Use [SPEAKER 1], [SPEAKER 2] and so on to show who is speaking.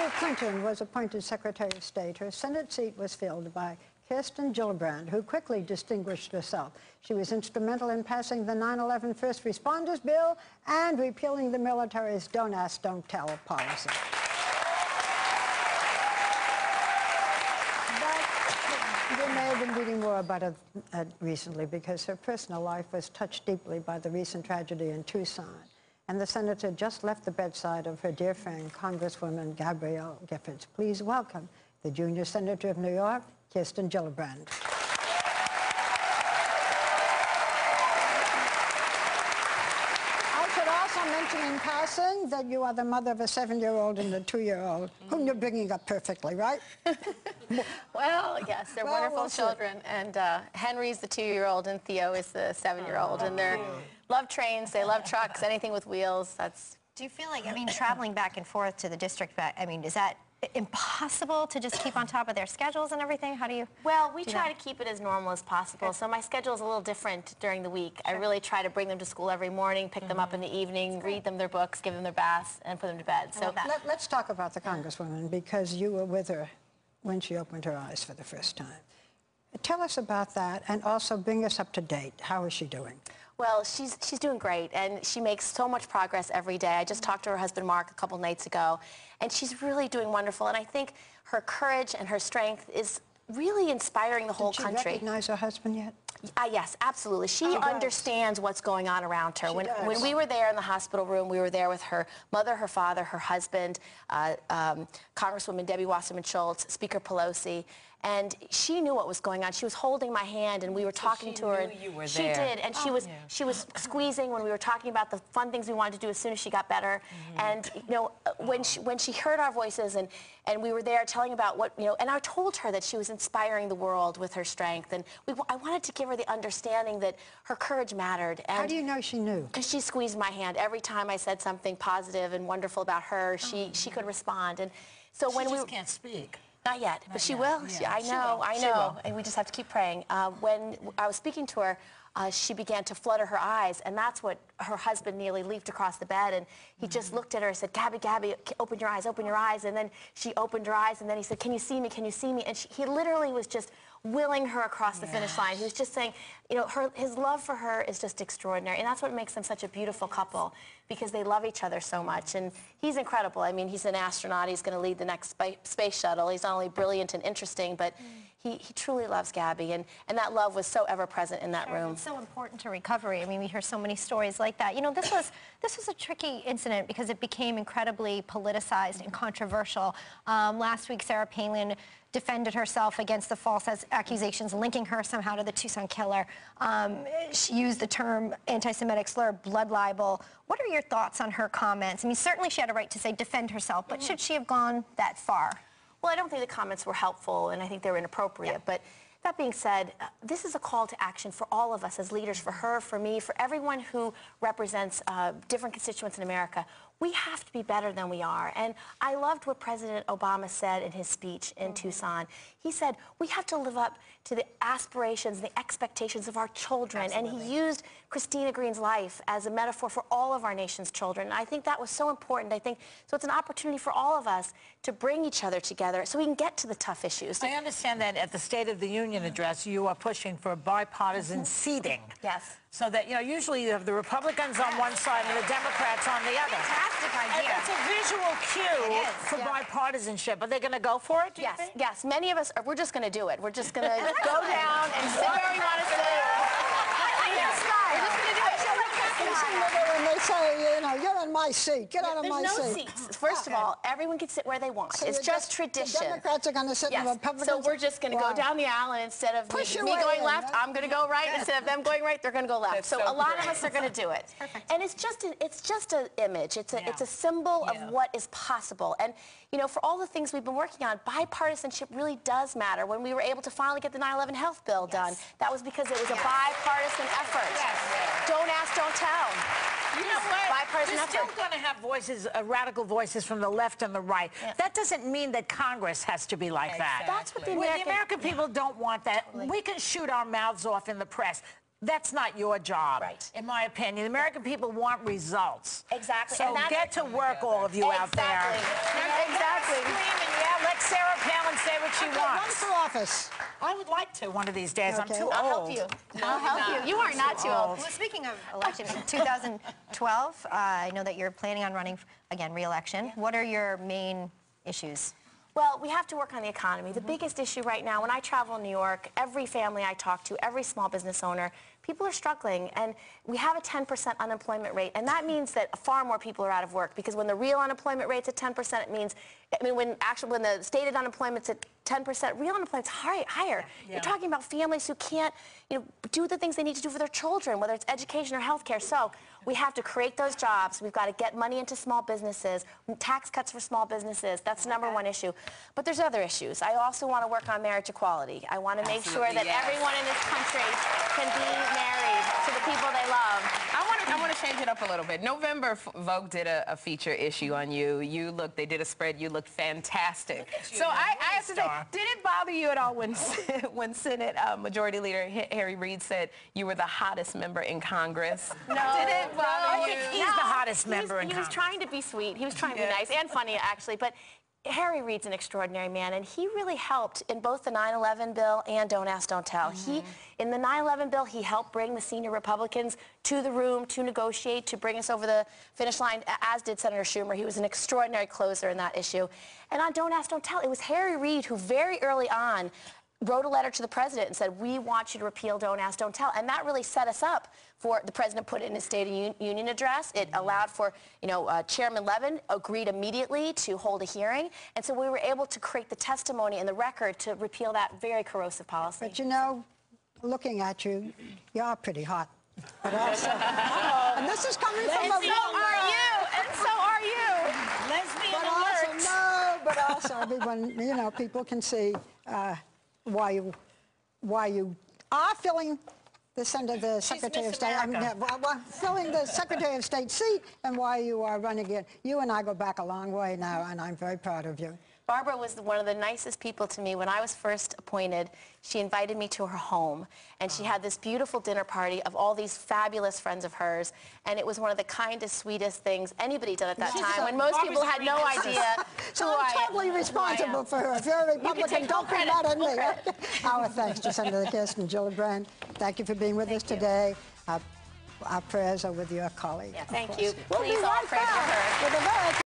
[SPEAKER 1] Hillary Clinton was appointed Secretary of State, her Senate seat was filled by Gillibrand, who quickly distinguished herself. She was instrumental in passing the 9/11 First Responders Bill and repealing the military's Don't Ask, Don't Tell policy. But you may have been reading more about it recently because her personal life was touched deeply by the recent tragedy in Tucson. And the senator just left the bedside of her dear friend, Congresswoman Gabrielle Giffords. Please welcome the junior senator of New York, Gillibrand. I should also mention in passing that you are the mother of a 7-year-old and a 2-year-old, whom you're bringing up perfectly, right?
[SPEAKER 2] Well, yes, they're wonderful children. And Henry's the 2-year-old and Theo is the 7-year-old. And they love trains, they love trucks, anything with wheels.
[SPEAKER 3] Do you feel like, I mean, traveling back and forth to the district, I mean, is that impossible to just keep on top of their schedules and everything? How do you?
[SPEAKER 2] Well, we try to keep it as normal as possible. Okay. So my schedule is a little different during the week. Sure. I really try to bring them to school every morning, pick them up in the evening, read them their books, give them their baths, and put them to bed. So
[SPEAKER 1] let's talk about the Congresswoman, because you were with her when she opened her eyes for the first time. Tell us about that, and also bring us up to date. How is she doing?
[SPEAKER 2] Well, she's doing great, and she makes so much progress every day. I just talked to her husband, Mark, a couple nights ago, and she's really doing wonderful. And I think her courage and her strength is really inspiring the whole country.
[SPEAKER 1] Did she recognize her husband yet?
[SPEAKER 2] Yes, absolutely. She understands what's going on around her. When we were there in the hospital room, we were there with her mother, her father, her husband, Congresswoman Debbie Wasserman Schultz, Speaker Pelosi, and she knew what was going on. She was holding my hand, and we were talking to her.
[SPEAKER 4] You were
[SPEAKER 2] she did, and she was squeezing when we were talking about the fun things we wanted to do as soon as she got better. And you know, when she heard our voices, and we were there telling about what, you know, and I told her that she was inspiring the world with her strength, and I wanted to give her the understanding that her courage mattered. And
[SPEAKER 1] how do you know she knew?
[SPEAKER 2] Because she squeezed my hand every time I said something positive and wonderful about her. She could respond, and so when
[SPEAKER 4] we can't speak.
[SPEAKER 2] Not yet, but she will. Yeah. I know, and we just have to keep praying. When I was speaking to her, she began to flutter her eyes, and that's what her husband nearly leaped across the bed, and he just looked at her and said, Gabby, open your eyes, open your eyes. And then she opened her eyes, and then he said, can you see me, can you see me? And he literally was just willing her across the finish line. He was just saying, you know, his love for her is just extraordinary, and that's what makes them such a beautiful couple, because they love each other so much. And he's incredible. I mean, he's an astronaut. He's going to lead the next space shuttle. He's not only brilliant and interesting, but he truly loves Gabby, and that love was so ever present in that room.
[SPEAKER 3] It's so important to recovery. I mean, we hear so many stories like that. You know, this was a tricky incident because it became incredibly politicized and controversial. Last week, Sarah Palin defended herself against the false accusations linking her somehow to the Tucson killer. She used the term anti-Semitic slur, blood libel. What are your thoughts on her comments? I mean, certainly she had a right to say defend herself, but should she have gone that far?
[SPEAKER 2] Well, I don't think the comments were helpful, and I think they were inappropriate. But that being said, this is a call to action for all of us as leaders, for her, for me, for everyone who represents different constituents in America. We have to be better than we are. And I loved what President Obama said in his speech in Tucson. He said, we have to live up to the aspirations, the expectations of our children. Absolutely. And he used Christina Green's life as a metaphor for all of our nation's children. And I think that was so important. I think, so it's an opportunity for all of us to bring each other together so we can get to the tough issues.
[SPEAKER 4] I understand that at the State of the Union address, you are pushing for bipartisan seating.
[SPEAKER 2] Yes.
[SPEAKER 4] So that, you know, usually you have the Republicans on one side and the Democrats on the other.
[SPEAKER 3] Fantastic idea.
[SPEAKER 4] And it's a visual cue for bipartisanship. Are they going to go for it, do you think?
[SPEAKER 2] Yes. Many of us, we're just going to do it. We're just going to go down and sit where we want to sit. We're just going to do it.
[SPEAKER 1] When they say, you know, you're in my seat, get out of my seat.
[SPEAKER 2] There's no seats. First of all, everyone can sit where they want. So it's just tradition.
[SPEAKER 1] The Democrats are going to sit in the Republicans.
[SPEAKER 2] So we're just going to go down the aisle, and instead of me going left, I'm going to go right. Instead of them going right, they're going to go left. So a lot of us are going to do it. And it's just an image. It's a symbol of what is possible. And you know, for all the things we've been working on, bipartisanship really does matter. When we were able to finally get the 9/11 health bill done, that was because it was a bipartisan effort. Don't ask, don't tell.
[SPEAKER 4] You know what? Bipartisan effort. You're still going to have voices, radical voices from the left and the right. That doesn't mean that Congress has to be like that.
[SPEAKER 2] That's what the
[SPEAKER 4] American people don't want that. We can shoot our mouths off in the press. that's not your job,
[SPEAKER 2] right,
[SPEAKER 4] in my opinion. The American people want results.
[SPEAKER 2] Exactly.
[SPEAKER 4] So get to work, all of you out there.
[SPEAKER 2] Exactly.
[SPEAKER 4] Yeah, let Sarah Palin say what she wants.
[SPEAKER 1] Run for office.
[SPEAKER 4] I would like to one of these days. I'm
[SPEAKER 1] Okay.
[SPEAKER 4] too
[SPEAKER 2] I'll
[SPEAKER 4] old.
[SPEAKER 2] help you. I'll help you. You are not too old.
[SPEAKER 3] Well, speaking of election, in 2012, I know that you're planning on running, again, re-election. What are your main issues?
[SPEAKER 2] Well, we have to work on the economy. The biggest issue right now, when I travel in New York, every family I talk to, every small business owner, people are struggling, and we have a 10% unemployment rate, and that means that far more people are out of work, because when the real unemployment rate's at 10%, it means, when the stated unemployment's at 10%, real unemployment's higher.
[SPEAKER 4] Yeah.
[SPEAKER 2] You're talking about families who can't, do the things they need to do for their children, whether it's education or healthcare. So we have to create those jobs. We've got to get money into small businesses, tax cuts for small businesses. That's the number one issue. But there's other issues. I also want to work on marriage equality. I want to make sure that everyone in this country can be married to the people they love.
[SPEAKER 5] I want to change it up a little bit. November, Vogue did a feature issue on you. They did a spread. You looked fantastic. So I have to say, did it bother you at all when Senate Majority Leader Harry Reid said you were the hottest member in Congress?
[SPEAKER 2] No.
[SPEAKER 5] Did it bother you?
[SPEAKER 4] He's the hottest member in Congress.
[SPEAKER 2] He was trying to be sweet. He was trying to be nice and funny, actually. But Harry Reid's an extraordinary man, and he really helped in both the 9/11 bill and Don't Ask, Don't Tell. In the 9/11 bill, he helped bring the senior Republicans to the room to negotiate, to bring us over the finish line, as did Senator Schumer. He was an extraordinary closer in that issue. And on Don't Ask, Don't Tell, it was Harry Reid who very early on wrote a letter to the president and said, we want you to repeal Don't Ask, Don't Tell. And that really set us up for, the president put it in his State of Union address. It allowed for, Chairman Levin agreed immediately to hold a hearing. And so we were able to create the testimony and the record to repeal that very corrosive policy.
[SPEAKER 1] But looking at you, you are pretty hot. But also, and this is coming from a woman.
[SPEAKER 2] And so are you.
[SPEAKER 4] Lesbian
[SPEAKER 1] alert. But also everyone, people can see why you are filling the Secretary of State. Filling the Secretary of State seat, and why you are running again. You and I go back a long way now, and I'm very proud of you.
[SPEAKER 2] Barbara was one of the nicest people to me. When I was first appointed, she invited me to her home, and she had this beautiful dinner party of all these fabulous friends of hers, and it was one of the kindest, sweetest things anybody did at that time, when most people had no idea
[SPEAKER 1] So I'm totally responsible for her. If you're a Republican, don't put that on me. Our thanks to Senator Kirsten Gillibrand. Thank you for being with us today. Our prayers are with your colleague.
[SPEAKER 2] Yeah, thank you.
[SPEAKER 1] We'll
[SPEAKER 2] Please
[SPEAKER 1] be
[SPEAKER 2] all
[SPEAKER 1] right
[SPEAKER 2] pray for
[SPEAKER 1] back
[SPEAKER 2] her.
[SPEAKER 1] with a very